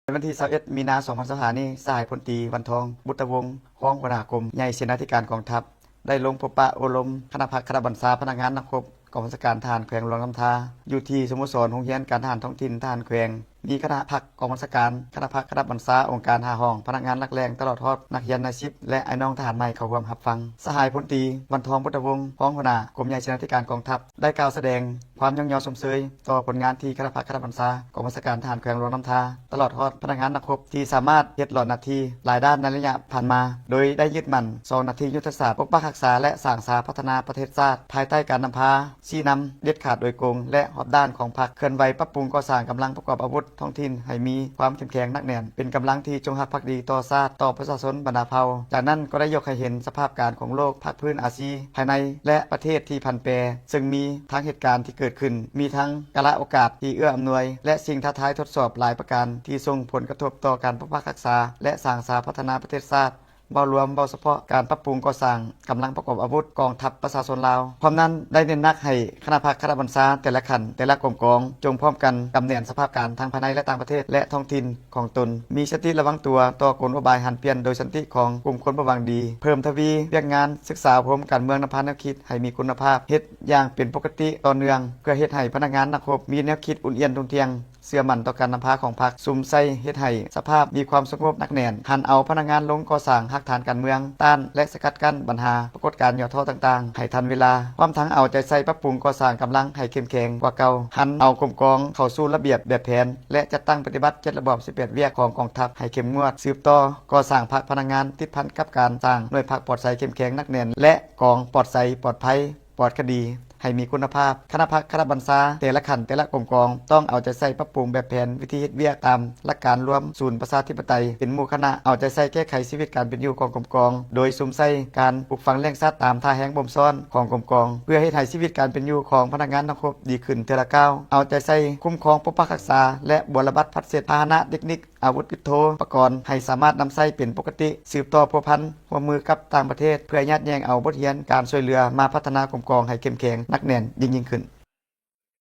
ในวันที่21มีนาคม2025นี้สหายพลตรีวันทองบุตรวงศ์รองหัวหน้ากรมใหญ่เสนาธิการกองทัพได้ลงพบปะอบรมคณะพักคณะบัญชาพนักงานนักรบกองบัญชาการทหารแขวงหลวงลำธาอยู่ที่สโมสรโรงเรียนการทหารท้องถิ่นทหารแขวงมีคณะพักกองบัญชาการคณะพักคณะบัญชาองค์การ5ห้องพนักงานนักแรงตลอดทอดนักเรียนนายสิบและไอ้น้องทหารใหม่เข้าร่วมรับฟังสหายพลตรีวันทองบุตรวงศ์รองหัวหน้ากรมใหญ่เสนาธิการกองทัพได้กล่าวแสดงความยอมรับชมเชยต่อผลงานที่คณะพักคณะบัญชากองบัญชาการทหารแขวงหลวงลำธาตลอดทอดพนักงานนักรบที่สามารถเฮ็ดหลอดหน้าที่หลายด้านในระยะผ่านมาโดยได้ยึดมั่น2หน้าที่ยุทธศาสตร์ปกปักรักษาและสร้างสาพัฒนาประเทศชาติภายใต้การนำพาชี้นำเด็ดขาดโดยกงและรอบด้านของพรรคเคลื่อนไหวปรับปรุงก่อสร้างกำลังประกอบอาวุธท้องถิ่นให้มีความเข้มแข็งนักแน่นเป็นกำลังที่จงรักภักดีต่อชาติต่อประชาชนบรรดาเผ่าจากนั้นก็ได้ยกให้เห็นสภาพการของโลกภาคพื้นอาซีภายในและประเทศที่พันแปรซึ่งมีทั้งเหตุการณ์ที่เกิดขึ้นมีทั้งกาลโอกาสที่เอื้ออำนวยและสิ่งท้าทายทดสอบหลายประการที่ส่งผลกระทบต่อการปกปักรักษาและสร้างสาพัฒนาประเทศชาติบ่รวมบ่เฉพาะการปรับปรุงก่อสร้างกำลังประกอบอาวุธกองทัพประชาชนลาวพร้อมนั้นได้เน้นหนักให้คณะพักคณะบัญชาแต่ละขั้นแต่ละกรมกองจงพร้อมกันกำแหน่งสภาพการทางภายในและต่างประเทศและท้องถิ่นของตนมีสติระวังตัวต่อกลอุบายหันเปลี่ยนโดยสันติของกลุ่มคนบ่หวังดีเพิ่มทวีเวียกงานศึกษาอบรมการเมืองนำพาแนวคิดให้มีคุณภาพเฮ็ดอย่างเป็นปกติต่อเนื่องเพื่อเฮ็ดให้พนักงานนักรบมีแนวคิดอุ่นเอียนทุ่งเทียงเชื่อมั่นต่อการนำพาของพรรคซุมใส่เฮ็ดให้สภาพมีความสงบนักแน่นหันเอาพนักงานลงก่อสร้างหักฐานการเมืองต้านและสกัดกั้นปัญหาปรากฏการณ์ย่อท้อต่างๆให้ทันเวลาพร้อมทั้งเอาใจใส่ปรับปรุงก่อสร้างกำลังให้เข้มแข็งกว่าเก่าหันเอากรมกองเข้าสู่ระเบียบแบบแผนและจัดตั้งปฏิบัติ7ระบอบ18เวียกของกองทัพให้เข้มงวดสืบต่อก่อสร้างพรรคพนักงานติดพันกับการสร้างหน่วยพรรคปลอดภัยเข้มแข็งนักแน่นและกองปลอดภัยปลอดภัยปลอดคดีให้มีคุณภาพคณะพักคณะบัญชาแต่ละขั้นแต่ละกรมกองต้องเอาใจใส่ปรับปรุงแบบแผนวิธีเฮ็ดเวียกตามหลักการรวมศูนย์ประชาธิปไตยเป็นหมู่คณะเอาใจใส่แก้ไขชีวิตการเป็นอยู่ของกรมกองโดยซุมใส่การปลูกฝังแรงสัตว์ตามท่าแห่งบ่มซ้อนของกรมกองเพื่อให้ชีวิตการเป็นอยู่ของพนักงานนักรบดีขึ้นเทื่อละก้าวเอาใจใส่คุ้มครองปกปักรักษาและบรบัตรพัดเศษพาหนะเทคนิคอาวุธยุทโธปกรณ์ให้สามารถนำใช้เป็นปกติสืบต่อพัวพันร่วมมือกับต่างประเทศเพื่อยัดแยงเอาบทเรียนการช่วยเหลือมาพัฒนากรมกองให้เข้มแข็งนักแน่นยิ่งขึ้น